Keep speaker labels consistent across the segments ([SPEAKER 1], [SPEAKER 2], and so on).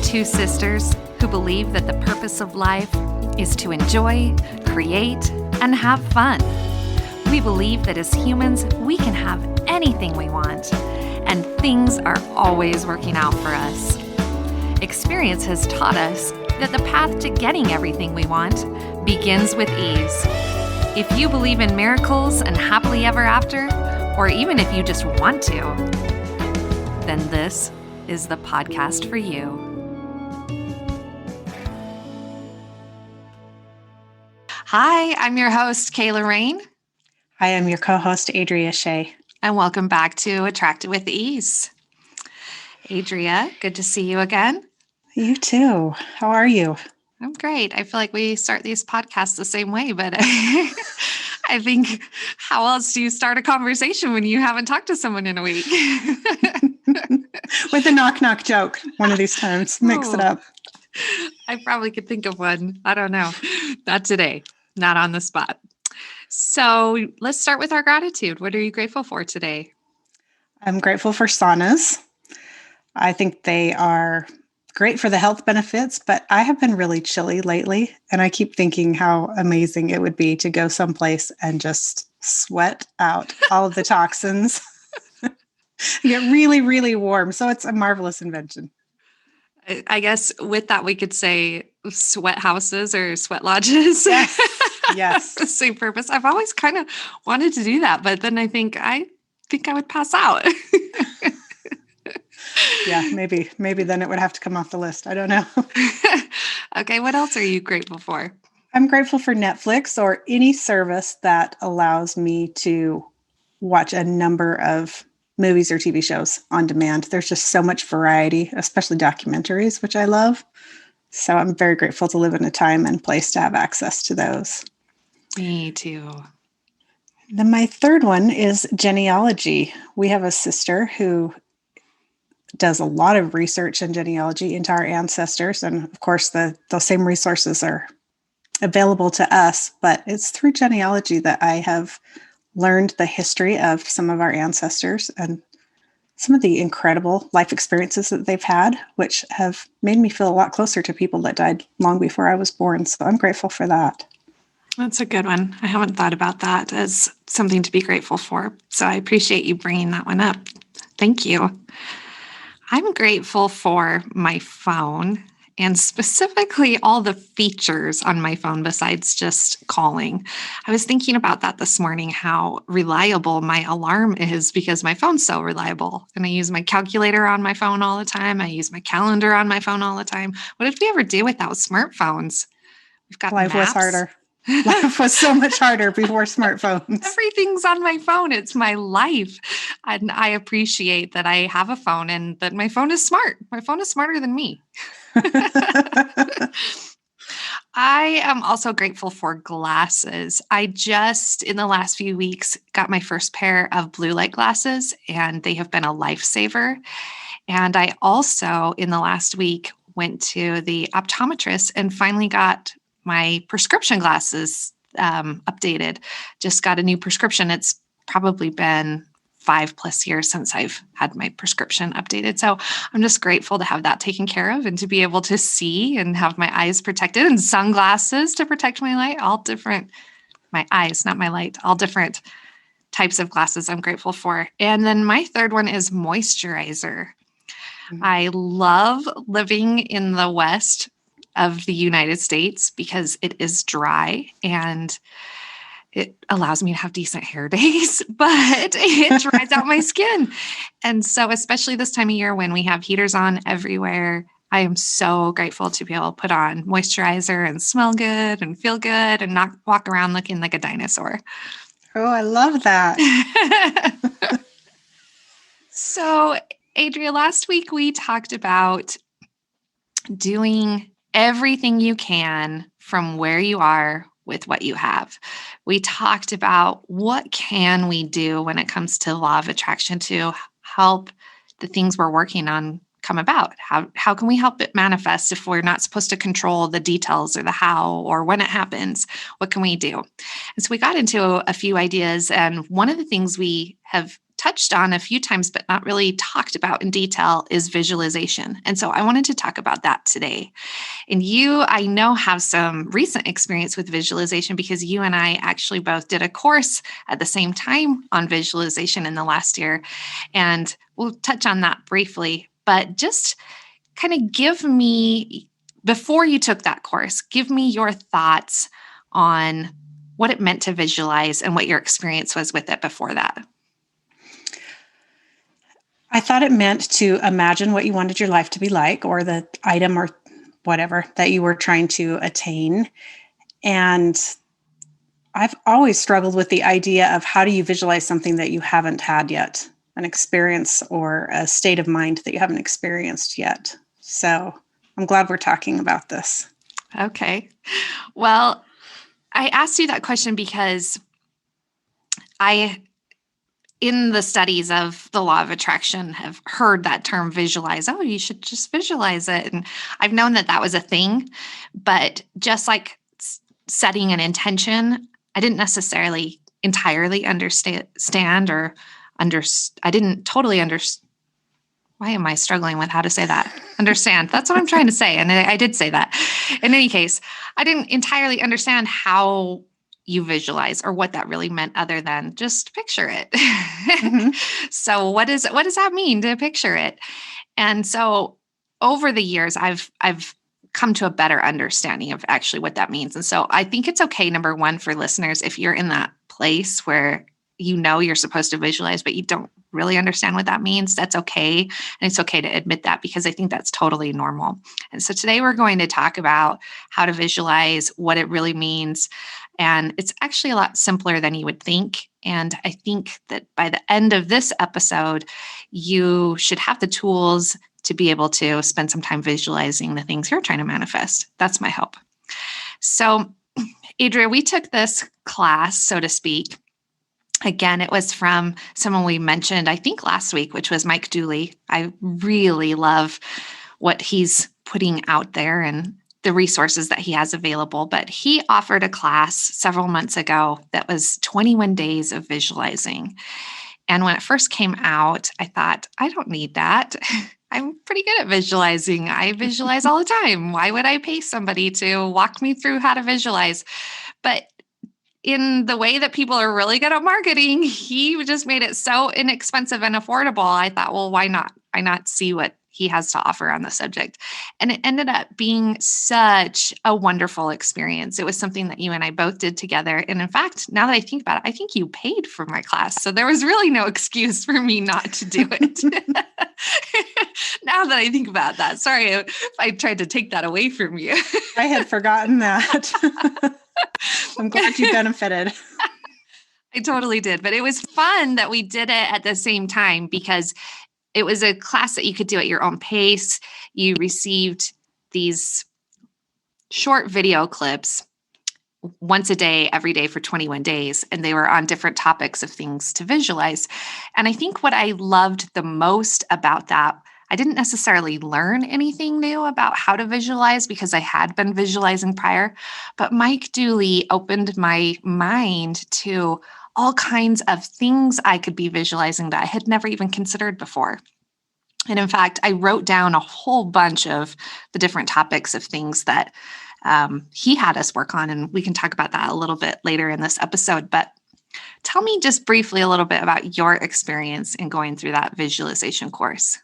[SPEAKER 1] two sisters who believe that the purpose of life is to enjoy, create, and have fun. We believe that as humans, we can have anything we want, and things are always working out for us. Experience has taught us that the path to getting everything we want begins with ease. If you believe in miracles and happily ever after, or even if you just want to, then this is the podcast for you. Hi, I'm your host, Kayla Rain.
[SPEAKER 2] I am your co-host, Adria Shea.
[SPEAKER 1] And welcome back to Attracted with Ease. Adria, good to see you again.
[SPEAKER 2] You too. How are you?
[SPEAKER 1] I'm great. I feel like we start these podcasts the same way, but I think how else do you start a conversation when you haven't talked to someone in a week?
[SPEAKER 2] With a knock-knock joke one of these times. Mix it up.
[SPEAKER 1] I probably could think of one. I don't know. Not today. Not on the spot. So let's start with our gratitude. What are you grateful for today?
[SPEAKER 2] I'm grateful for saunas. I think they are great for the health benefits, but I have been really chilly lately, and I keep thinking how amazing it would be to go someplace and just sweat out all of the toxins. Get really, really warm. So it's a marvelous invention.
[SPEAKER 1] I guess with that, we could say sweat houses or sweat lodges.
[SPEAKER 2] Yes.
[SPEAKER 1] The same purpose. I've always kind of wanted to do that, but then I think I would pass out.
[SPEAKER 2] Yeah, maybe then it would have to come off the list. I don't know.
[SPEAKER 1] Okay. What else are you grateful for?
[SPEAKER 2] I'm grateful for Netflix or any service that allows me to watch a number of movies or TV shows on demand. There's just so much variety, especially documentaries, which I love. So I'm very grateful to live in a time and place to have access to those.
[SPEAKER 1] Me too.
[SPEAKER 2] Then my third one is genealogy. We have a sister who does a lot of research in genealogy into our ancestors. And of course, those same resources are available to us, but it's through genealogy that I have learned the history of some of our ancestors and some of the incredible life experiences that they've had, which have made me feel a lot closer to people that died long before I was born. So I'm grateful for that.
[SPEAKER 1] That's a good one. I haven't thought about that as something to be grateful for. So I appreciate you bringing that one up. Thank you. I'm grateful for my phone and specifically all the features on my phone besides just calling. I was thinking about that this morning, how reliable my alarm is because my phone's so reliable. And I use my calculator on my phone all the time. I use my calendar on my phone all the time. What did we ever do without smartphones? We've got
[SPEAKER 2] Life
[SPEAKER 1] maps.
[SPEAKER 2] was harder. Life was so much harder before smartphones.
[SPEAKER 1] Everything's on my phone. It's my life. And I appreciate that I have a phone and that my phone is smart. My phone is smarter than me. I am also grateful for glasses. I just, in the last few weeks, got my first pair of blue light glasses, and they have been a lifesaver. And I also, in the last week, went to the optometrist and finally got my prescription glasses updated. Just got a new prescription. It's probably been 5+ years since I've had my prescription updated. So I'm just grateful to have that taken care of and to be able to see and have my eyes protected, and sunglasses to protect my light, my eyes, not my light, all different types of glasses I'm grateful for. And then my third one is moisturizer. Mm-hmm. I love living in the West of the United States because it is dry and it allows me to have decent hair days, but it dries out my skin. And so especially this time of year when we have heaters on everywhere, I am so grateful to be able to put on moisturizer and smell good and feel good and not walk around looking like a dinosaur.
[SPEAKER 2] Oh, I love that.
[SPEAKER 1] So, Adria, last week we talked about doing everything you can from where you are with what you have. We talked about what can we do when it comes to law of attraction to help the things we're working on come about. How can we help it manifest if we're not supposed to control the details or the how or when it happens? What can we do? And so we got into a few ideas, and one of the things we have touched on a few times, but not really talked about in detail, is visualization. And so I wanted to talk about that today. And you, I know, have some recent experience with visualization because you and I actually both did a course at the same time on visualization in the last year. And we'll touch on that briefly, but just kind of give me, before you took that course, give me your thoughts on what it meant to visualize and what your experience was with it before that.
[SPEAKER 2] I thought it meant to imagine what you wanted your life to be like, or the item or whatever that you were trying to attain. And I've always struggled with the idea of how do you visualize something that you haven't had yet, an experience or a state of mind that you haven't experienced yet. So I'm glad we're talking about this.
[SPEAKER 1] Okay. Well, I asked you that question because in the studies of the law of attraction, have heard that term visualize. Oh, you should just visualize it. And I've known that that was a thing, but just like setting an intention, I didn't necessarily entirely understand or I didn't totally understand. Why am I struggling with how to say that? Understand. That's what I'm trying to say. And I did say that. In any case, I didn't entirely understand how you visualize or what that really meant other than just picture it.
[SPEAKER 2] Mm-hmm.
[SPEAKER 1] So what does that mean to picture it? And so over the years, I've come to a better understanding of actually what that means. And so I think it's okay, number one, for listeners, if you're in that place where you know you're supposed to visualize, but you don't really understand what that means, that's okay. And it's okay to admit that because I think that's totally normal. And so today we're going to talk about how to visualize, what it really means. And it's actually a lot simpler than you would think. And I think that by the end of this episode, you should have the tools to be able to spend some time visualizing the things you're trying to manifest. That's my hope. So, Adria, we took this class, so to speak. Again, it was from someone we mentioned, I think last week, which was Mike Dooley. I really love what he's putting out there and the resources that he has available. But he offered a class several months ago that was 21 days of visualizing. And when it first came out, I thought, I don't need that. I'm pretty good at visualizing. I visualize all the time. Why would I pay somebody to walk me through how to visualize? But in the way that people are really good at marketing, he just made it so inexpensive and affordable. I thought, well, why not? Why not see what he has to offer on the subject? And it ended up being such a wonderful experience. It was something that you and I both did together. And in fact, now that I think about it, I think you paid for my class. So there was really no excuse for me not to do it. Now that I think about that, sorry if I tried to take that away from you.
[SPEAKER 2] I had forgotten that. I'm glad you benefited.
[SPEAKER 1] I totally did. But it was fun that we did it at the same time because it was a class that you could do at your own pace. You received these short video clips once a day, every day for 21 days. And they were on different topics of things to visualize. And I think what I loved the most about that, I didn't necessarily learn anything new about how to visualize because I had been visualizing prior, but Mike Dooley opened my mind to all kinds of things I could be visualizing that I had never even considered before. And in fact, I wrote down a whole bunch of the different topics of things that he had us work on, and we can talk about that a little bit later in this episode. But tell me just briefly a little bit about your experience in going through that visualization course.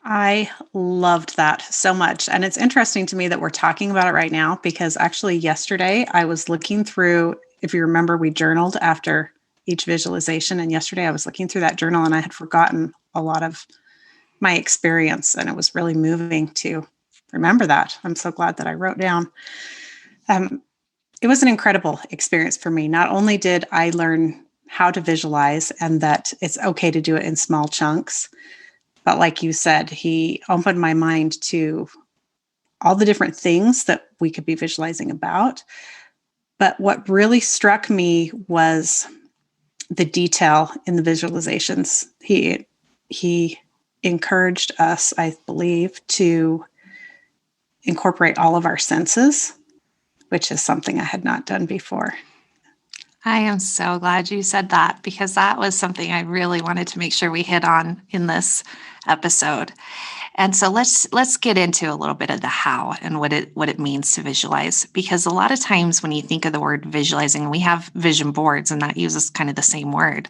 [SPEAKER 2] I loved that so much. And it's interesting to me that we're talking about it right now because actually yesterday I was looking through, if you remember, we journaled after each visualization. And yesterday I was looking through that journal and I had forgotten a lot of my experience. And it was really moving to remember that. I'm so glad that I wrote down. It was an incredible experience for me. Not only did I learn how to visualize and that it's okay to do it in small chunks, but like you said, he opened my mind to all the different things that we could be visualizing about. But what really struck me was the detail in the visualizations. He encouraged us, I believe, to incorporate all of our senses, which is something I had not done before.
[SPEAKER 1] I am so glad you said that because that was something I really wanted to make sure we hit on in this episode. And so let's get into a little bit of the how and what it means to visualize, because a lot of times when you think of the word visualizing, we have vision boards and that uses kind of the same word.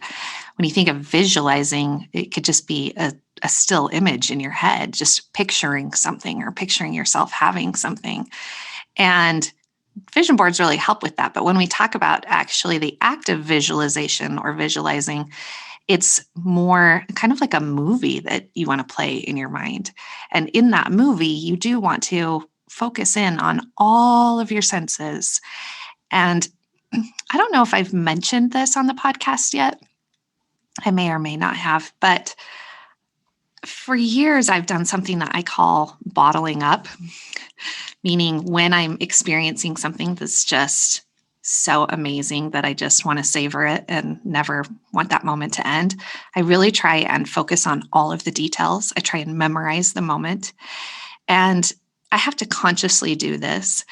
[SPEAKER 1] When you think of visualizing, it could just be a still image in your head, just picturing something or picturing yourself having something. And vision boards really help with that. But when we talk about actually the act of visualization or visualizing, it's more kind of like a movie that you want to play in your mind. And in that movie, you do want to focus in on all of your senses. And I don't know if I've mentioned this on the podcast yet. I may or may not have, but for years, I've done something that I call bottling up, meaning when I'm experiencing something that's just so amazing that I just want to savor it and never want that moment to end, I really try and focus on all of the details. I try and memorize the moment. And I have to consciously do this,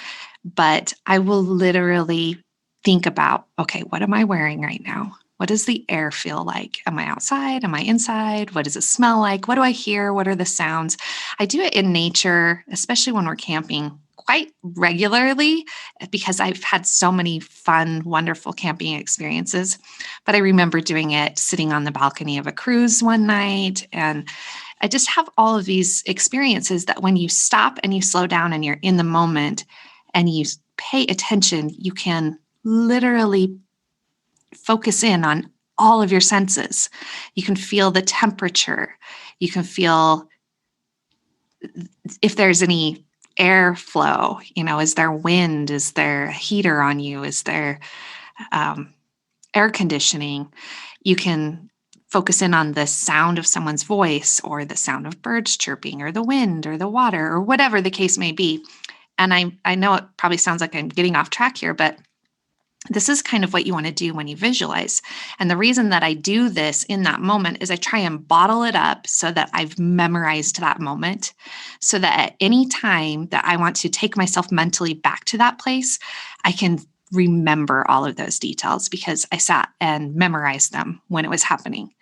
[SPEAKER 1] but I will literally think about, okay, what am I wearing right now? What does the air feel like? Am I outside? Am I inside? What does it smell like? What do I hear? What are the sounds? I do it in nature, especially when we're camping, quite regularly because I've had so many fun, wonderful camping experiences. But I remember doing it sitting on the balcony of a cruise one night. And I just have all of these experiences that when you stop and you slow down and you're in the moment and you pay attention, you can literally focus in on all of your senses. You can feel the temperature. You can feel if there's any airflow, is there wind? Is there a heater on you? Is there um, air conditioning? You can focus in on the sound of someone's voice or the sound of birds chirping or the wind or the water or whatever the case may be. And I know it probably sounds like I'm getting off track here, but this is kind of what you want to do when you visualize. And the reason that I do this in that moment is I try and bottle it up so that I've memorized that moment, so that at any time that I want to take myself mentally back to that place, I can remember all of those details because I sat and memorized them when it was happening.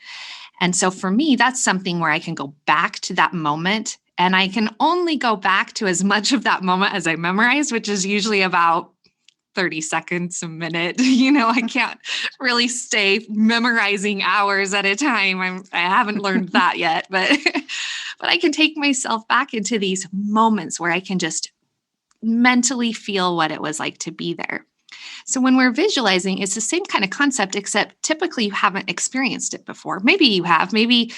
[SPEAKER 1] And so for me, that's something where I can go back to that moment, and I can only go back to as much of that moment as I memorized, which is usually about 30 seconds, a minute. I can't really stay memorizing hours at a time. I haven't learned that yet, but but I can take myself back into these moments where I can just mentally feel what it was like to be there. So when we're visualizing, it's the same kind of concept, except typically you haven't experienced it before. Maybe you have, maybe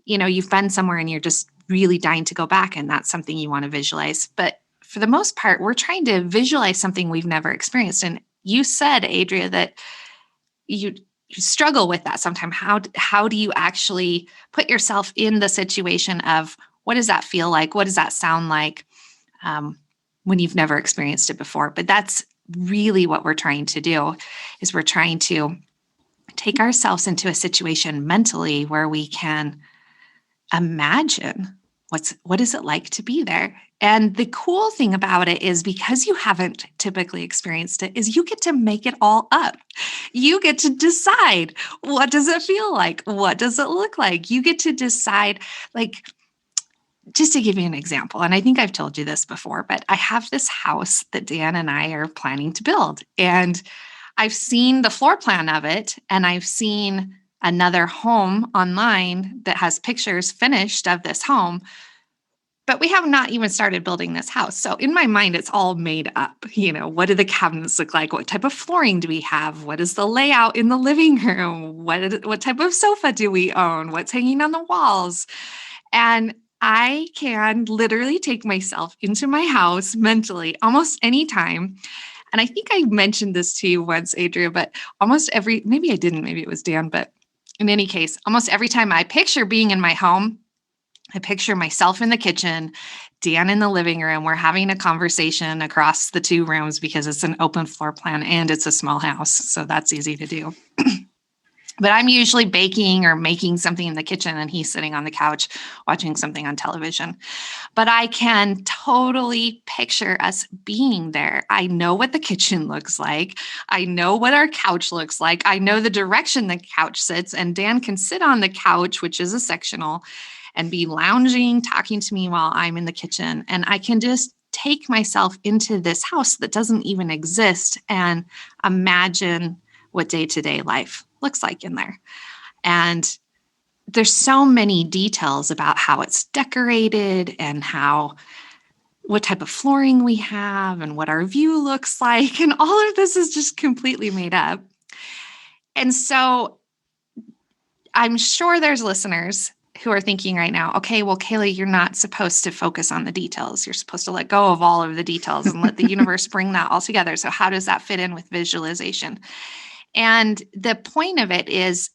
[SPEAKER 1] you've been somewhere and you're just really dying to go back and that's something you want to visualize. But for the most part, we're trying to visualize something we've never experienced. And you said, Adria, that you struggle with that sometimes. How do you actually put yourself in the situation of what does that feel like? What does that sound like when you've never experienced it before? But that's really what we're trying to do, is we're trying to take ourselves into a situation mentally where we can imagine what is it like to be there. And the cool thing about it is, because you haven't typically experienced it, is you get to make it all up. You get to decide, what does it feel like? What does it look like? You get to decide, like, just to give you an example, and I think I've told you this before, but I have this house that Dan and I are planning to build. And I've seen the floor plan of it, and I've seen another home online that has pictures finished of this home, but we have not even started building this house. So in my mind, it's all made up. What do the cabinets look like? What type of flooring do we have? What is the layout in the living room? What type of sofa do we own? What's hanging on the walls? And I can literally take myself into my house mentally almost any time. And I think I mentioned this to you once, Adria, but maybe I didn't, maybe it was Dan, but in any case, almost every time I picture being in my home, I picture myself in the kitchen, Dan in the living room. We're having a conversation across the two rooms because it's an open floor plan and it's a small house. So that's easy to do. But I'm usually baking or making something in the kitchen and he's sitting on the couch watching something on television. But I can totally picture us being there. I know what the kitchen looks like. I know what our couch looks like. I know the direction the couch sits. And Dan can sit on the couch, which is a sectional, and be lounging, talking to me while I'm in the kitchen. And I can just take myself into this house that doesn't even exist and imagine what day-to-day life looks like in there. And there's so many details about how it's decorated and what type of flooring we have and what our view looks like. And all of this is just completely made up. And so I'm sure there's listeners who are thinking right now, okay, well, Kaylee, you're not supposed to focus on the details. You're supposed to let go of all of the details and let the universe bring that all together. So how does that fit in with visualization? And the point of it is,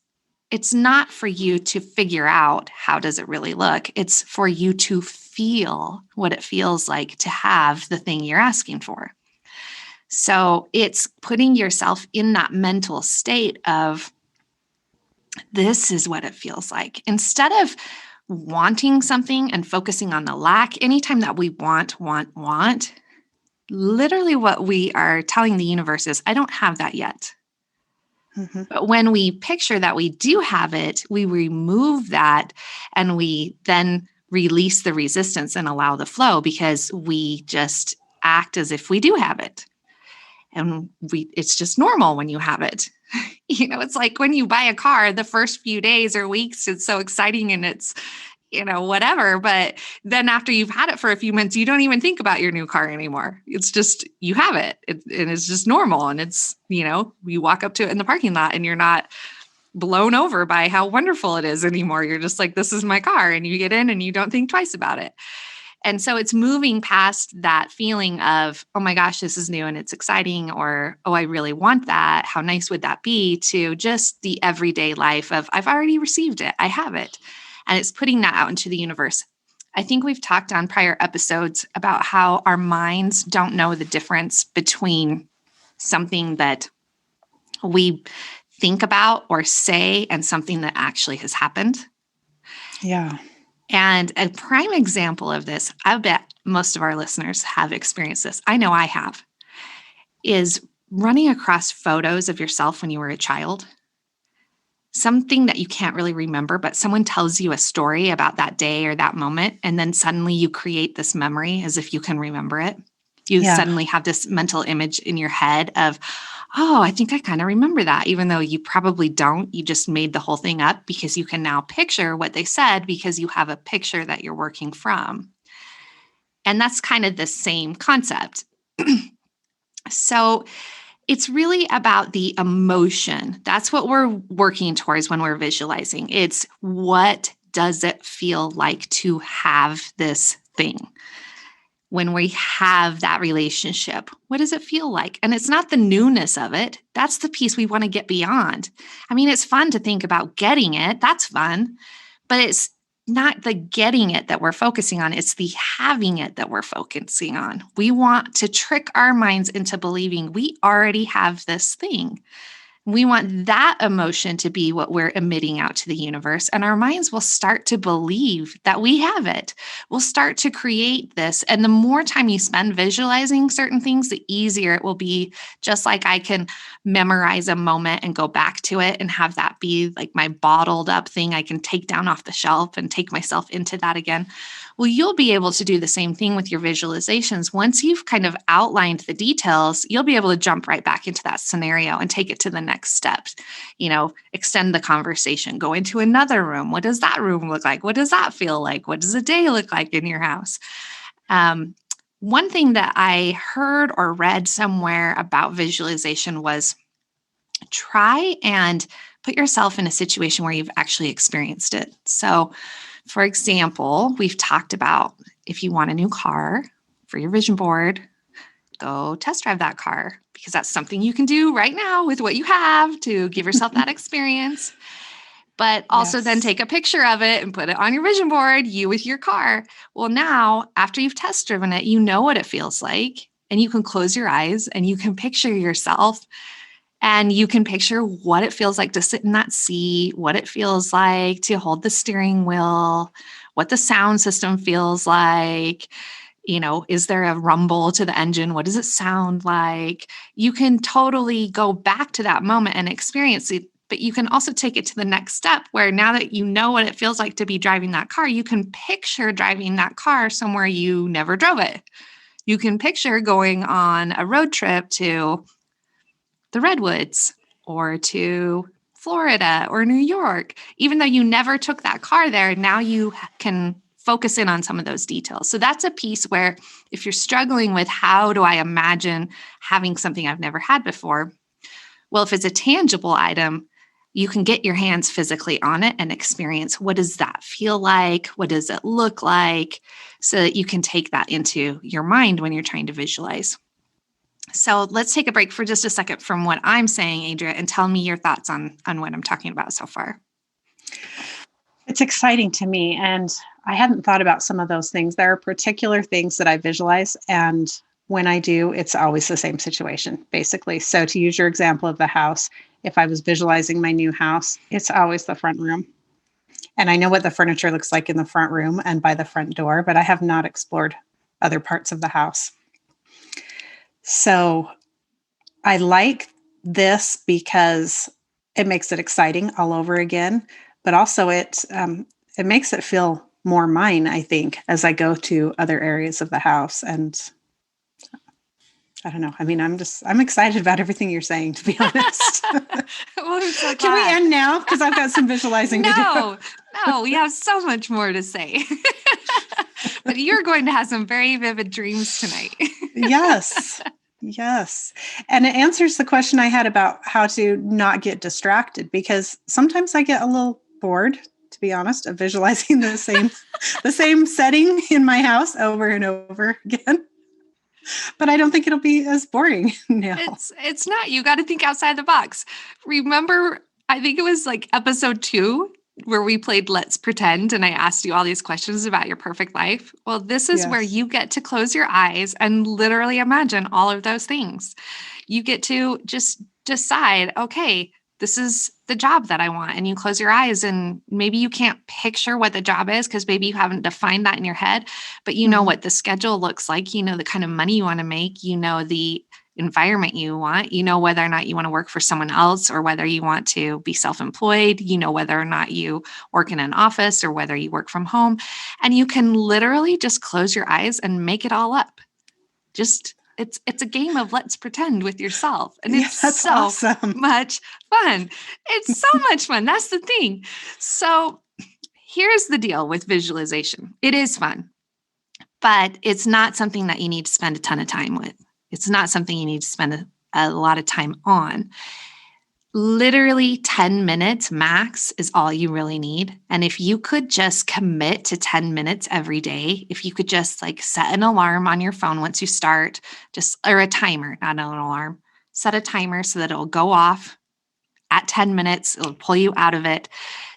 [SPEAKER 1] it's not for you to figure out how does it really look. It's for you to feel what it feels like to have the thing you're asking for. So it's putting yourself in that mental state of, this is what it feels like. Instead of wanting something and focusing on the lack, anytime that we want, literally what we are telling the universe is, I don't have that yet. Mm-hmm. But when we picture that we do have it, we remove that and we then release the resistance and allow the flow, because we just act as if we do have it. And it's just normal when you have it. It's like when you buy a car, the first few days or weeks, it's so exciting and it's, whatever. But then after you've had it for a few months, you don't even think about your new car anymore. It's just, you have it, and it's just normal. And it's, you walk up to it in the parking lot and you're not blown over by how wonderful it is anymore. You're just like, this is my car. And you get in and you don't think twice about it. And so it's moving past that feeling of, oh my gosh, this is new and it's exciting, or, oh, I really want that. How nice would that be? To just the everyday life of, I've already received it. I have it. And it's putting that out into the universe. I think we've talked on prior episodes about how our minds don't know the difference between something that we think about or say and something that actually has happened.
[SPEAKER 2] Yeah.
[SPEAKER 1] And a prime example of this, I bet most of our listeners have experienced this, I know I have, is running across photos of yourself when you were a child. Something that you can't really remember, but someone tells you a story about that day or that moment, and then suddenly you create this memory as if you can remember it. You suddenly have this mental image in your head of, oh, I think I kind of remember that, even though you probably don't. You just made the whole thing up because you can now picture what they said because you have a picture that you're working from. And that's kind of the same concept. So it's really about the emotion. That's what we're working towards when we're visualizing. It's, what does it feel like to have this thing? When we have that relationship, what does it feel like? And it's not the newness of it. That's the piece we want to get beyond. I mean, it's fun to think about getting it. That's fun. But it's not the getting it that we're focusing on. It's the having it that we're focusing on. We want to trick our minds into believing we already have this thing. We want that emotion to be what we're emitting out to the universe. And our minds will start to believe that we have it. We'll start to create this. And the more time you spend visualizing certain things, the easier it will be. Just like I can memorize a moment and go back to it and have that be like my bottled up thing I can take down off the shelf and take myself into that again. Well, you'll be able to do the same thing with your visualizations. Once you've kind of outlined the details, you'll be able to jump right back into that scenario and take it to the next step. Extend the conversation, go into another room. What does that room look like? What does that feel like? What does a day look like in your house? One thing that I heard or read somewhere about visualization was, try and put yourself in a situation where you've actually experienced it. So, for example, we've talked about, if you want a new car for your vision board, go test drive that car, because that's something you can do right now with what you have to give yourself that experience. But also then take a picture of it and put it on your vision board, you with your car. Well, now, after you've test driven it, you know what it feels like, and you can close your eyes and you can picture yourself And you can picture what it feels like to sit in that seat, what it feels like to hold the steering wheel, what the sound system feels like. Is there a rumble to the engine? What does it sound like? You can totally go back to that moment and experience it, but you can also take it to the next step where now that you know what it feels like to be driving that car, you can picture driving that car somewhere you never drove it. You can picture going on a road trip to the Redwoods or to Florida or New York. Even though you never took that car there, now you can focus in on some of those details. So that's a piece where if you're struggling with how do I imagine having something I've never had before, well, if it's a tangible item, you can get your hands physically on it and experience what does that feel like? What does it look like? So that you can take that into your mind when you're trying to visualize. So let's take a break for just a second from what I'm saying, Adria, and tell me your thoughts on what I'm talking about so far.
[SPEAKER 2] It's exciting to me. And I hadn't thought about some of those things. There are particular things that I visualize. And when I do, it's always the same situation, basically. So to use your example of the house, if I was visualizing my new house, it's always the front room. And I know what the furniture looks like in the front room and by the front door, but I have not explored other parts of the house. So I like this because it makes it exciting all over again, but also it makes it feel more mine, I think, as I go to other areas of the house. And I don't know. I mean, I'm excited about everything you're saying, to be honest.
[SPEAKER 1] Well, I'm so glad.
[SPEAKER 2] Can we end now? Because I've got some visualizing to do.
[SPEAKER 1] No, we have so much more to say. But you're going to have some very vivid dreams tonight.
[SPEAKER 2] Yes. And it answers the question I had about how to not get distracted, because sometimes I get a little bored, to be honest, of visualizing the same setting in my house over and over again. But I don't think it'll be as boring now.
[SPEAKER 1] It's not. You got to think outside the box. Remember, I think it was like episode 2 where we played Let's Pretend and I asked you all these questions about your perfect life. Well, this is where you get to close your eyes and literally imagine all of those things. You get to just decide, okay, this is the job that I want. And you close your eyes and maybe you can't picture what the job is because maybe you haven't defined that in your head, but you know what the schedule looks like, you know, the kind of money you want to make, you know, the environment you want, you know, whether or not you want to work for someone else or whether you want to be self-employed, you know, whether or not you work in an office or whether you work from home. And you can literally just close your eyes and make it all up. Just it's a game of let's pretend with yourself. And it's so awesome. Much fun. It's so much fun. That's the thing. So here's the deal with visualization. It is fun, but it's not something that you need to spend a ton of time with. It's not something you need to spend a lot of time on. Literally 10 minutes max is all you really need. And if you could just commit to 10 minutes every day, if you could just like set an alarm on your phone once you start, or a timer, not an alarm, set a timer so that it'll go off at 10 minutes. It'll pull you out of it.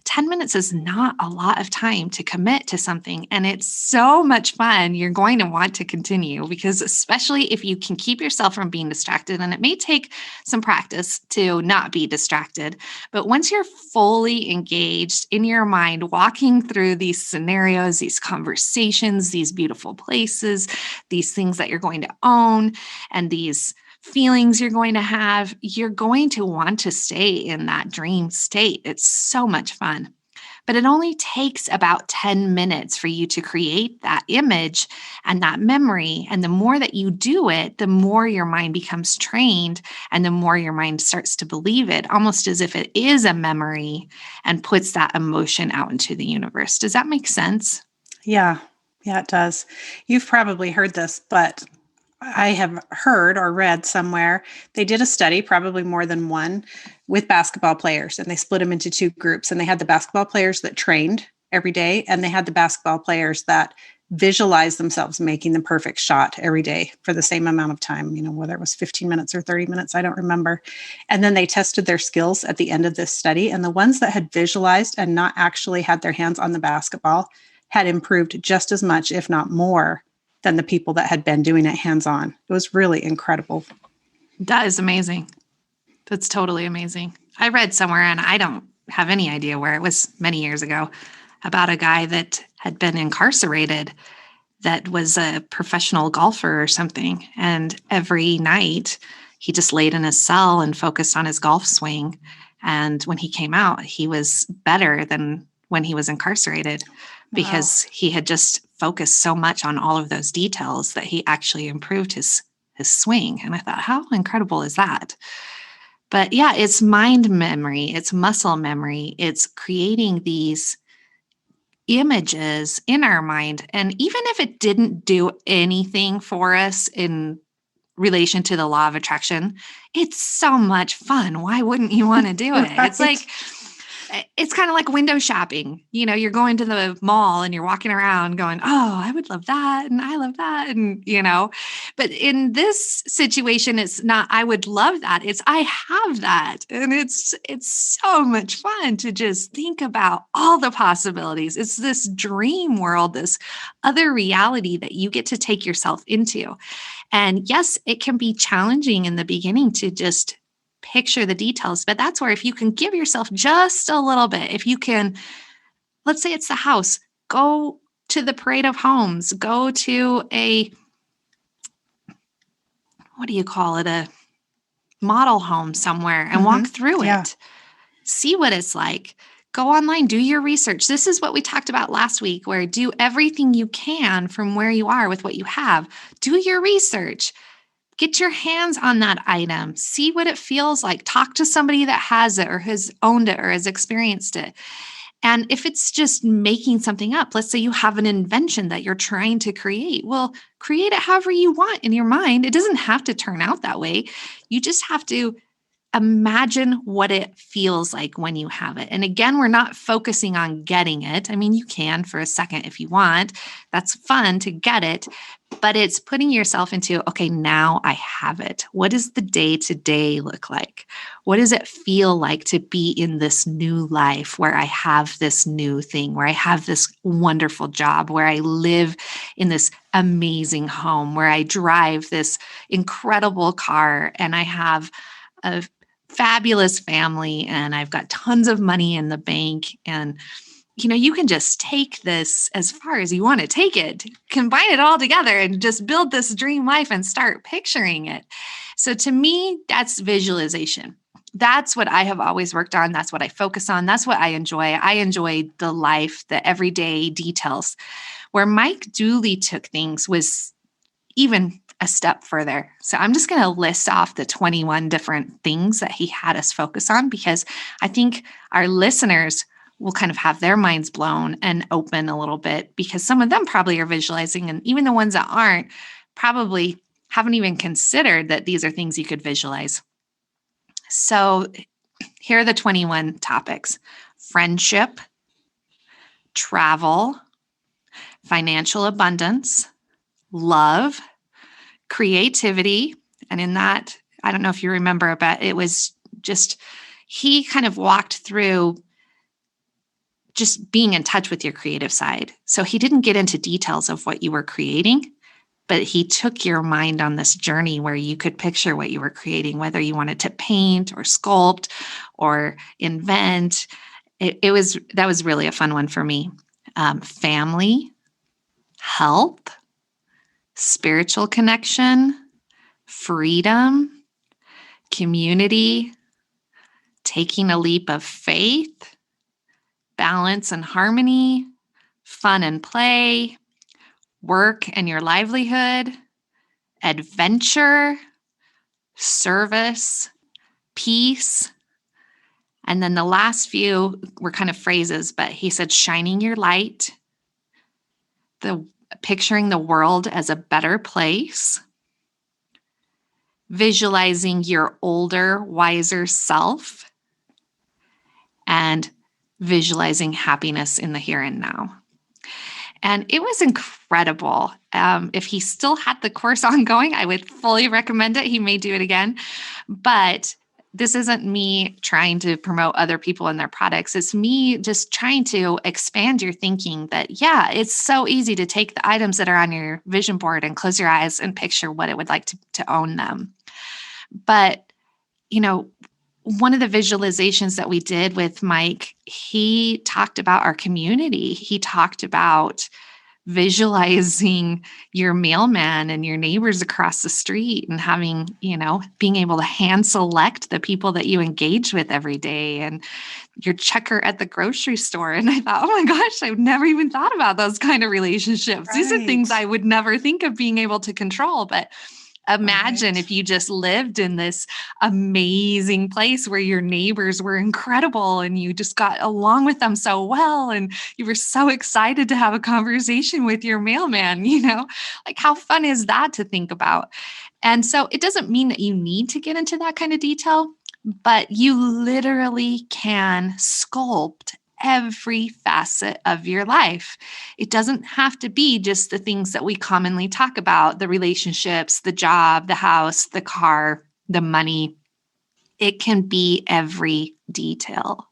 [SPEAKER 1] 10 minutes is not a lot of time to commit to something. And it's so much fun. You're going to want to continue because especially if you can keep yourself from being distracted, and it may take some practice to not be distracted, but once you're fully engaged in your mind, walking through these scenarios, these conversations, these beautiful places, these things that you're going to own, and these feelings you're going to have, you're going to want to stay in that dream state. It's so much fun. But it only takes about 10 minutes for you to create that image and that memory. And the more that you do it, the more your mind becomes trained and the more your mind starts to believe it, almost as if it is a memory and puts that emotion out into the universe. Does that make sense?
[SPEAKER 2] Yeah, it does. You've probably heard this, but I have heard or read somewhere they did a study, probably more than one, with basketball players, and they split them into 2 groups. And they had the basketball players that trained every day, and they had the basketball players that visualized themselves making the perfect shot every day for the same amount of time, you know, whether it was 15 minutes or 30 minutes, I don't remember. And then they tested their skills at the end of this study. And the ones that had visualized and not actually had their hands on the basketball had improved just as much, if not more, than the people that had been doing it hands-on. It was really incredible.
[SPEAKER 1] That is amazing. That's totally amazing. I read somewhere, and I don't have any idea where, it was many years ago, about a guy that had been incarcerated that was a professional golfer or something. And every night he just laid in his cell and focused on his golf swing. And when he came out, he was better than when he was incarcerated
[SPEAKER 2] Wow.
[SPEAKER 1] because he had just focused so much on all of those details that he actually improved his swing. And I thought, how incredible is that? But yeah, it's mind memory, it's muscle memory, it's creating these images in our mind. And even if it didn't do anything for us in relation to the law of attraction, it's so much fun. Why wouldn't you want to do it? It's
[SPEAKER 2] Right.
[SPEAKER 1] like, it's kind of like window shopping. You're going to the mall and you're walking around going, oh, I would love that. And I love that. But in this situation, it's not, I would love that. It's, I have that. And it's so much fun to just think about all the possibilities. It's this dream world, this other reality that you get to take yourself into. And yes, it can be challenging in the beginning to just picture the details, but that's where if you can give yourself just a little bit, if you can, let's say it's the house, go to the parade of homes, go to what do you call it? A model home somewhere and walk through
[SPEAKER 2] Yeah.
[SPEAKER 1] it. See what it's like. Go online, do your research. This is what we talked about last week, where do everything you can from where you are with what you have. Do your research. Get your hands on that item. See what it feels like. Talk to somebody that has it or has owned it or has experienced it. And if it's just making something up, let's say you have an invention that you're trying to create. Well, create it however you want in your mind. It doesn't have to turn out that way. You just have to imagine what it feels like when you have it. And again, we're not focusing on getting it. I mean, you can for a second if you want. That's fun to get it, but it's putting yourself into, okay, now I have it. What does the day to day look like? What does it feel like to be in this new life where I have this new thing, where I have this wonderful job, where I live in this amazing home, where I drive this incredible car and I have a fabulous family and I've got tons of money in the bank. And, you can just take this as far as you want to take it, combine it all together and just build this dream life and start picturing it. So to me, that's visualization. That's what I have always worked on. That's what I focus on. That's what I enjoy. I enjoy the life, the everyday details. Where Mike Dooley took things was even a step further. So I'm just going to list off the 21 different things that he had us focus on, because I think our listeners will kind of have their minds blown and open a little bit, because some of them probably are visualizing, and even the ones that aren't probably haven't even considered that these are things you could visualize. So here are the 21 topics: friendship, travel, financial abundance, love, creativity. And in that, I don't know if you remember, but it was just, he kind of walked through just being in touch with your creative side. So he didn't get into details of what you were creating, but he took your mind on this journey where you could picture what you were creating, whether you wanted to paint or sculpt or invent. That was really a fun one for me. Family, health, spiritual connection, freedom, community, taking a leap of faith, balance and harmony, fun and play, work and your livelihood, adventure, service, peace. And then the last few were kind of phrases, but he said shining your light, picturing the world as a better place, visualizing your older, wiser self, and visualizing happiness in the here and now. And it was incredible. If he still had the course ongoing, I would fully recommend it. He may do it again. But this isn't me trying to promote other people and their products. It's me just trying to expand your thinking that, yeah, it's so easy to take the items that are on your vision board and close your eyes and picture what it would like to own them. But, one of the visualizations that we did with Mike, he talked about our community. He talked about visualizing your mailman and your neighbors across the street and having, being able to hand select the people that you engage with every day and your checker at the grocery store. And I thought, oh my gosh, I've never even thought about those kind of relationships. These are things
[SPEAKER 2] Right.
[SPEAKER 1] I would never think of being able to control. But imagine
[SPEAKER 2] Right.
[SPEAKER 1] if you just lived in this amazing place where your neighbors were incredible and you just got along with them so well and you were so excited to have a conversation with your mailman, like how fun is that to think about? And so it doesn't mean that you need to get into that kind of detail, but you literally can sculpt every facet of your life. It doesn't have to be just the things that we commonly talk about, the relationships, the job, the house, the car, the money. It can be every detail.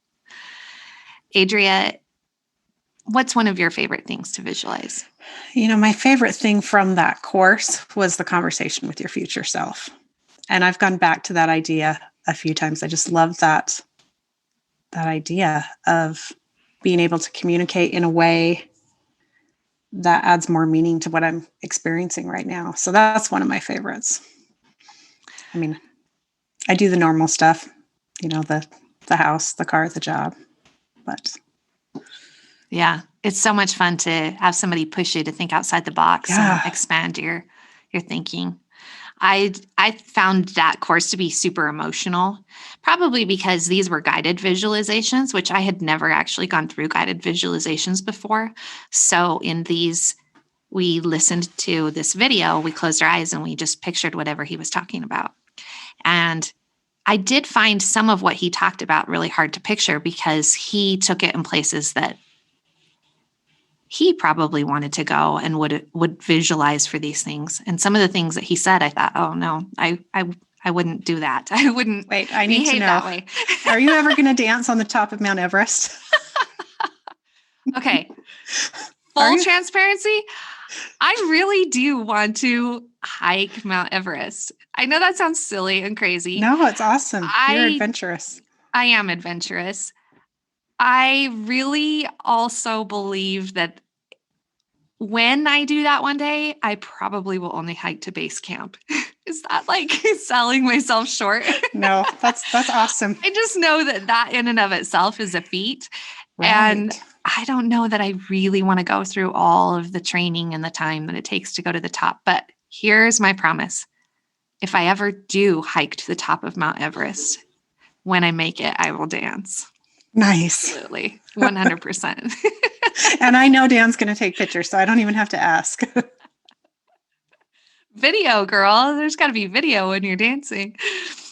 [SPEAKER 1] Adria, what's one of your favorite things to visualize?
[SPEAKER 2] My favorite thing from that course was the conversation with your future self. And I've gone back to that idea a few times. I just love that idea of being able to communicate in a way that adds more meaning to what I'm experiencing right now. So that's one of my favorites. I mean, I do the normal stuff, the house, the car, the job, but
[SPEAKER 1] yeah, it's so much fun to have somebody push you to think outside the box and expand your thinking. I found that course to be super emotional, probably because these were guided visualizations, which I had never actually gone through guided visualizations before. So in these, we listened to this video, we closed our eyes and we just pictured whatever he was talking about. And I did find some of what he talked about really hard to picture because he took it in places that he probably wanted to go and would visualize for these things. And some of the things that he said, I thought, oh no, I wouldn't do that. I wouldn't.
[SPEAKER 2] Wait, I need to know.
[SPEAKER 1] That way.
[SPEAKER 2] Are you ever going to dance on the top of Mount Everest?
[SPEAKER 1] Okay. Full transparency. I really do want to hike Mount Everest. I know that sounds silly and crazy.
[SPEAKER 2] No, it's awesome. You're adventurous.
[SPEAKER 1] I am adventurous. I really also believe that when I do that one day, I probably will only hike to base camp. Is that like selling myself short?
[SPEAKER 2] No, that's awesome.
[SPEAKER 1] I just know that in and of itself is a feat.
[SPEAKER 2] Right.
[SPEAKER 1] And I don't know that I really want to go through all of the training and the time that it takes to go to the top. But here's my promise. If I ever do hike to the top of Mount Everest, when I make it, I will dance.
[SPEAKER 2] Nice.
[SPEAKER 1] Absolutely. 100%.
[SPEAKER 2] And I know Dan's going to take pictures, so I don't even have to ask.
[SPEAKER 1] Video, girl. There's got to be video when you're dancing.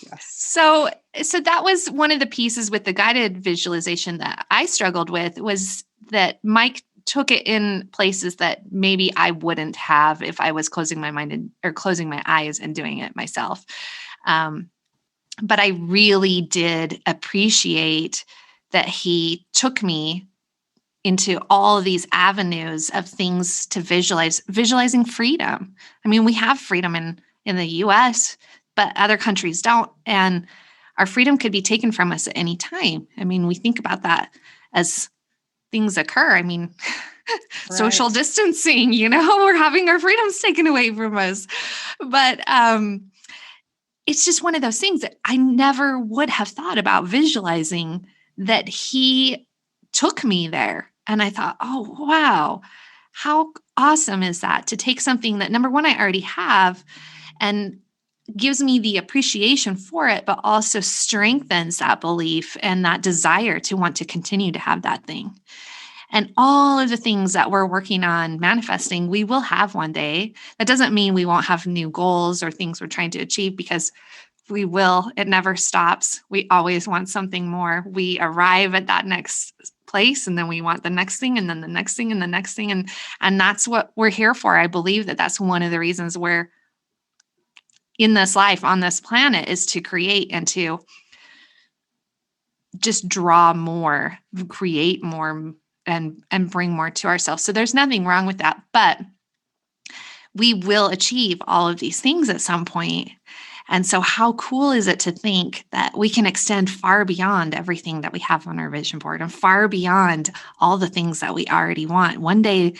[SPEAKER 1] Yes. So that was one of the pieces with the guided visualization that I struggled with, was that Mike took it in places that maybe I wouldn't have if I was closing my mind or closing my eyes and doing it myself. But I really did appreciate that he took me into all of these avenues of things to visualizing freedom. I mean, we have freedom in the US, but other countries don't. And our freedom could be taken from us at any time. I mean, we think about that as things occur. I mean, social distancing, we're having our freedoms taken away from us. But it's just one of those things that I never would have thought about visualizing, that he took me there. And I thought, oh, wow, how awesome is that to take something that, number one, I already have and gives me the appreciation for it, but also strengthens that belief and that desire to want to continue to have that thing. And all of the things that we're working on manifesting, we will have one day. That doesn't mean we won't have new goals or things we're trying to achieve, because we will. It never stops. We always want something more. We arrive at that next place and then we want the next thing and then the next thing and the next thing. And that's what we're here for. I believe that that's one of the reasons we're in this life on this planet, is to create and to just draw more, create more, and bring more to ourselves. So there's nothing wrong with that, but we will achieve all of these things at some point. And so how cool is it to think that we can extend far beyond everything that we have on our vision board and far beyond all the things that we already want? One day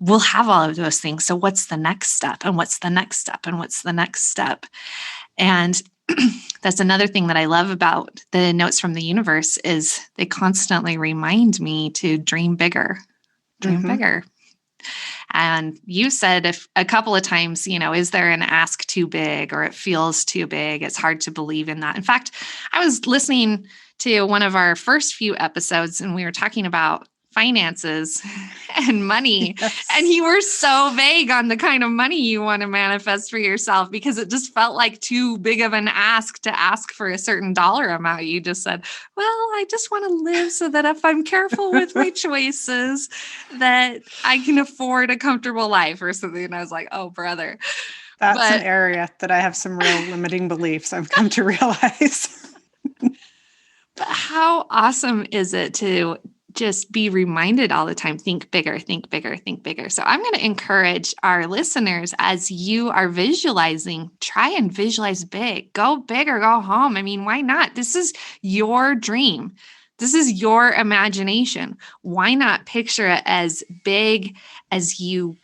[SPEAKER 1] we'll have all of those things. So what's the next step? And what's the next step? And what's the next step? And that's another thing that I love about the notes from the universe is they constantly remind me to dream bigger, dream bigger. And you said if a couple of times, is there an ask too big or it feels too big? It's hard to believe in that. In fact, I was listening to one of our first few episodes and we were talking about finances and money.
[SPEAKER 2] Yes.
[SPEAKER 1] And you were so vague on the kind of money you want to manifest for yourself because it just felt like too big of an ask to ask for a certain dollar amount. You just said, well, I just want to live so that if I'm careful with my choices, that I can afford a comfortable life or something. And I was like, oh, brother.
[SPEAKER 2] That's an area that I have some real limiting beliefs I've come to realize.
[SPEAKER 1] But how awesome is it to just be reminded all the time, think bigger, think bigger, think bigger. So I'm going to encourage our listeners as you are visualizing, try and visualize big, go big or go home. I mean, why not? This is your dream. This is your imagination. Why not picture it as big as you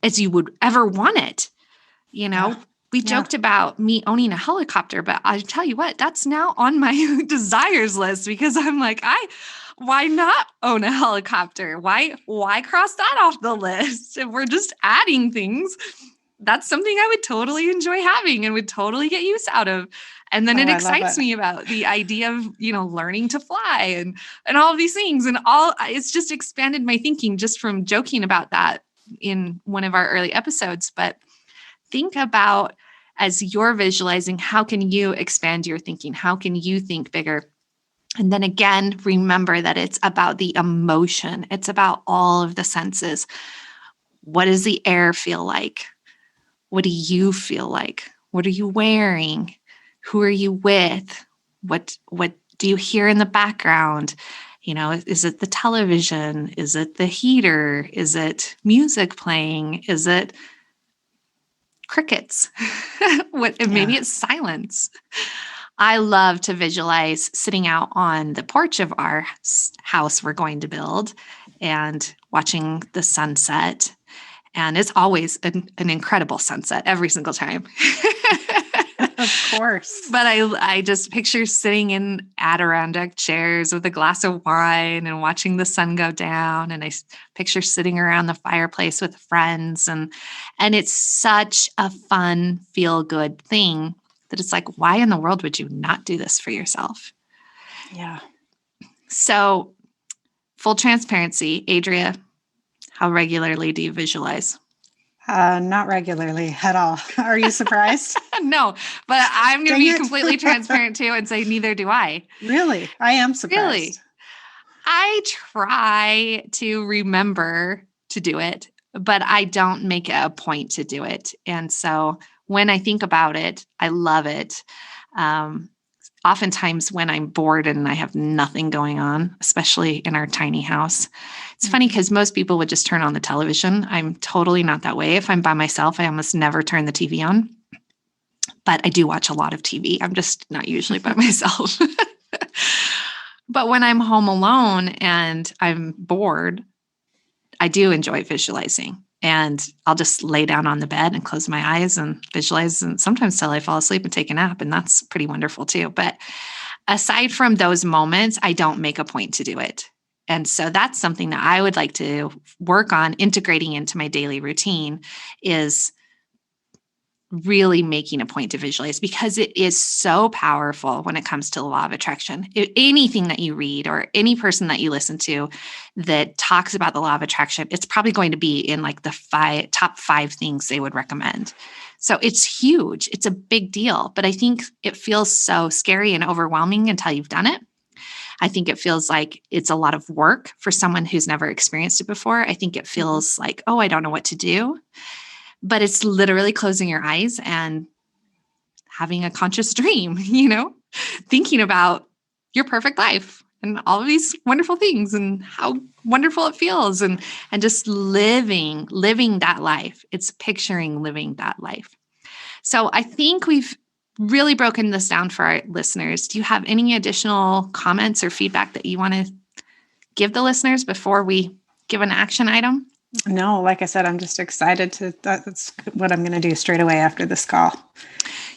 [SPEAKER 1] would ever want it? We joked about me owning a helicopter, but I tell you what, that's now on my desires list because I'm like, why not own a helicopter? Why cross that off the list? If we're just adding things, that's something I would totally enjoy having and would totally get use out of. And then it excites me about the idea of, learning to fly and all of these things it's just expanded my thinking just from joking about that in one of our early episodes. But think about as you're visualizing, how can you expand your thinking? How can you think bigger? And then again, remember that it's about the emotion. It's about all of the senses. What does the air feel like? What do you feel like? What are you wearing? Who are you with? What do you hear in the background? Is it the television? Is it the heater? Is it music playing? Is it crickets? Maybe it's silence. I love to visualize sitting out on the porch of our house we're going to build and watching the sunset. And it's always an incredible sunset every single time.
[SPEAKER 2] Of course.
[SPEAKER 1] But I just picture sitting in Adirondack chairs with a glass of wine and watching the sun go down. And I picture sitting around the fireplace with friends. And it's such a fun, feel-good thing that it's like, why in the world would you not do this for yourself?
[SPEAKER 2] Yeah.
[SPEAKER 1] So full transparency, Adria, how regularly do you visualize?
[SPEAKER 2] Not regularly at all. Are you surprised?
[SPEAKER 1] No, but I'm going to be completely transparent too and say neither do I.
[SPEAKER 2] Really? I am surprised.
[SPEAKER 1] Really? I try to remember to do it, but I don't make it a point to do it. And so when I think about it, I love it. Oftentimes when I'm bored and I have nothing going on, especially in our tiny house, it's funny because most people would just turn on the television. I'm totally not that way. If I'm by myself, I almost never turn the TV on. But I do watch a lot of TV. I'm just not usually by myself. But when I'm home alone and I'm bored, I do enjoy visualizing. And I'll just lay down on the bed and close my eyes and visualize, and sometimes till I fall asleep and take a nap. And that's pretty wonderful too. But aside from those moments, I don't make a point to do it. And so that's something that I would like to work on integrating into my daily routine is really making a point to visualize, because it is so powerful when it comes to the law of attraction. Anything that you read or any person that you listen to that talks about the law of attraction, it's probably going to be in like the top 5 things they would recommend. So it's huge. It's a big deal, but I think it feels so scary and overwhelming until you've done it. I think it feels like it's a lot of work for someone who's never experienced it before. I think it feels like, oh, I don't know what to do. But it's literally closing your eyes and having a conscious dream, thinking about your perfect life and all of these wonderful things and how wonderful it feels and just living that life. It's picturing living that life. So I think we've really broken this down for our listeners. Do you have any additional comments or feedback that you want to give the listeners before we give an action item?
[SPEAKER 2] No, like I said, I'm just excited that's what I'm going to do straight away after this call.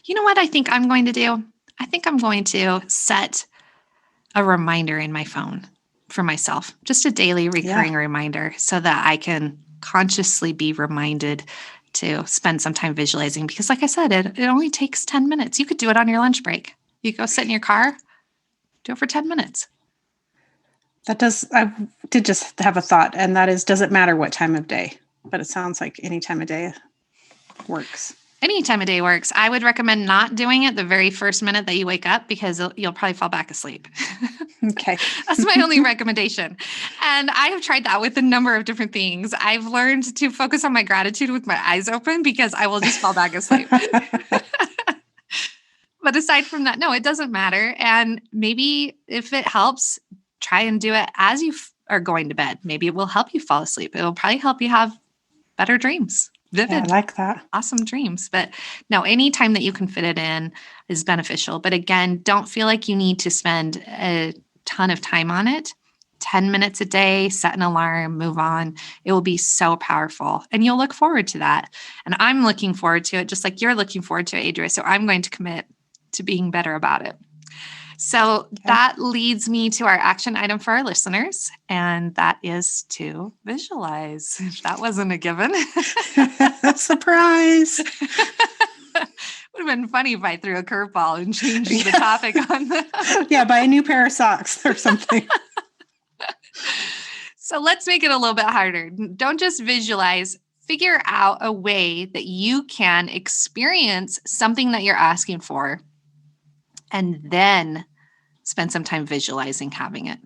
[SPEAKER 1] You know what I think I'm going to do? I think I'm going to set a reminder in my phone for myself, just a daily recurring reminder so that I can consciously be reminded to spend some time visualizing. Because like I said, it only takes 10 minutes. You could do it on your lunch break. You go sit in your car, do it for 10 minutes.
[SPEAKER 2] I did just have a thought, and that is, does it matter what time of day? But it sounds like any time of day works.
[SPEAKER 1] Any time of day works. I would recommend not doing it the very first minute that you wake up because you'll probably fall back asleep.
[SPEAKER 2] Okay.
[SPEAKER 1] That's my only recommendation. And I have tried that with a number of different things. I've learned to focus on my gratitude with my eyes open because I will just fall back asleep. But aside from that, no, it doesn't matter. And maybe if it helps, try and do it as you are going to bed. Maybe it will help you fall asleep. It will probably help you have better dreams. Vivid.
[SPEAKER 2] Yeah, I like that.
[SPEAKER 1] Awesome dreams. But no, any time that you can fit it in is beneficial. But again, don't feel like you need to spend a ton of time on it. 10 minutes a day, set an alarm, move on. It will be so powerful. And you'll look forward to that. And I'm looking forward to it, just like you're looking forward to it, Adria. So I'm going to commit to being better about it. So that leads me to our action item for our listeners, and that is to visualize. If that wasn't a given.
[SPEAKER 2] Surprise.
[SPEAKER 1] Would have been funny if I threw a curveball and changed the topic on the...
[SPEAKER 2] Yeah, buy a new pair of socks or something.
[SPEAKER 1] So let's make it a little bit harder. Don't just visualize. Figure out a way that you can experience something that you're asking for, and then spend some time visualizing having it.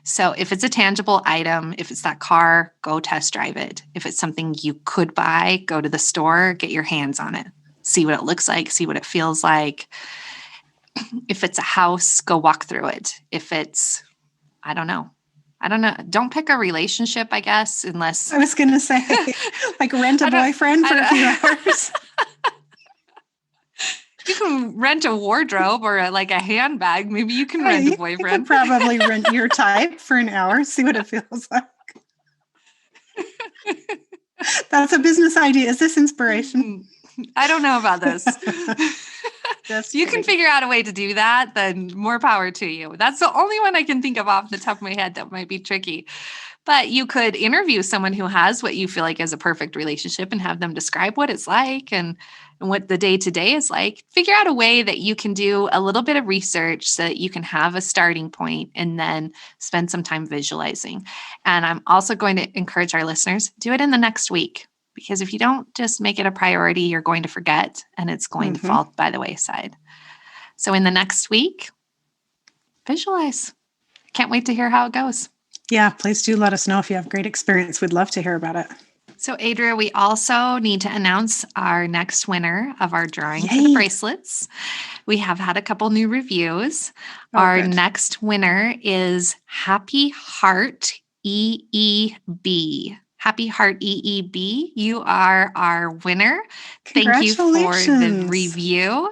[SPEAKER 1] So if it's a tangible item, if it's that car, go test drive it. If it's something you could buy, go to the store, get your hands on it. See what it looks like, see what it feels like. If it's a house, go walk through it. If it's, I don't know. Don't pick a relationship, I guess, unless...
[SPEAKER 2] I was going to say, like rent a boyfriend for a few hours.
[SPEAKER 1] You can rent a wardrobe or a handbag. Maybe you can rent a boyfriend.
[SPEAKER 2] You could probably rent your type for an hour, see what it feels like. That's a business idea. Is this inspiration?
[SPEAKER 1] I don't know about this. You can figure out a way to do that, then more power to you. That's the only one I can think of off the top of my head that might be tricky. But you could interview someone who has what you feel like is a perfect relationship and have them describe what it's like and what the day-to-day is like. Figure out a way that you can do a little bit of research so that you can have a starting point and then spend some time visualizing. And I'm also going to encourage our listeners, do it in the next week. Because if you don't just make it a priority, you're going to forget and it's going to fall by the wayside. So in the next week, visualize. Can't wait to hear how it goes.
[SPEAKER 2] Yeah, please do let us know if you have great experience. We'd love to hear about it.
[SPEAKER 1] So Adria, we also need to announce our next winner of our drawing for the bracelets. We have had a couple new reviews. Our next winner is Happy Heart EEB. Happy Heart EEB. You are our winner. Thank you for the review.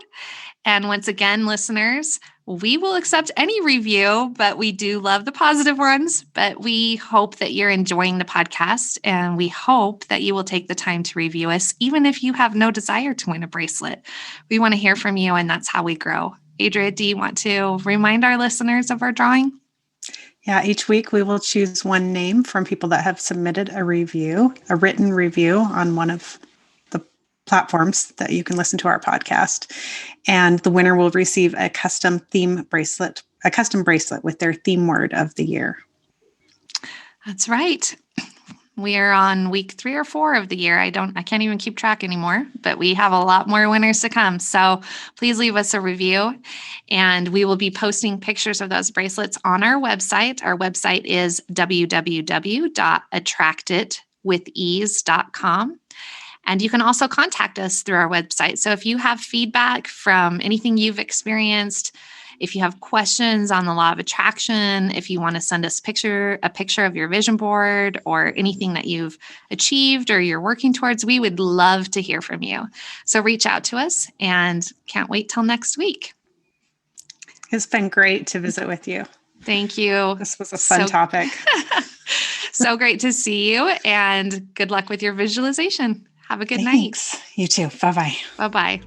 [SPEAKER 1] And once again, listeners, we will accept any review, but we do love the positive ones. But we hope that you're enjoying the podcast, and we hope that you will take the time to review us, even if you have no desire to win a bracelet. We want to hear from you, and that's how we grow. Adria, do you want to remind our listeners of our drawing?
[SPEAKER 2] Yeah, each week we will choose one name from people that have submitted a review, a written review on one of the platforms that you can listen to our podcast. And the winner will receive a custom bracelet with their theme word of the year. That's right. We are on week 3 or 4 of the year. I can't even keep track anymore, but we have a lot more winners to come. So please leave us a review, and we will be posting pictures of those bracelets on our website. Our website is www.attractitwithease.com. And you can also contact us through our website. So if you have feedback from anything you've experienced,
[SPEAKER 1] If you have questions on the law of attraction, if you want to send us a picture of your vision board or anything that you've achieved or you're working towards, we would love to hear from you. So reach out to us, and can't wait till next week.
[SPEAKER 2] It's been great to visit with you.
[SPEAKER 1] Thank you.
[SPEAKER 2] This was a fun topic.
[SPEAKER 1] So great to see you, and good luck with your visualization. Have a good
[SPEAKER 2] Thanks.
[SPEAKER 1] night.
[SPEAKER 2] You too. Bye-bye.
[SPEAKER 1] Bye-bye.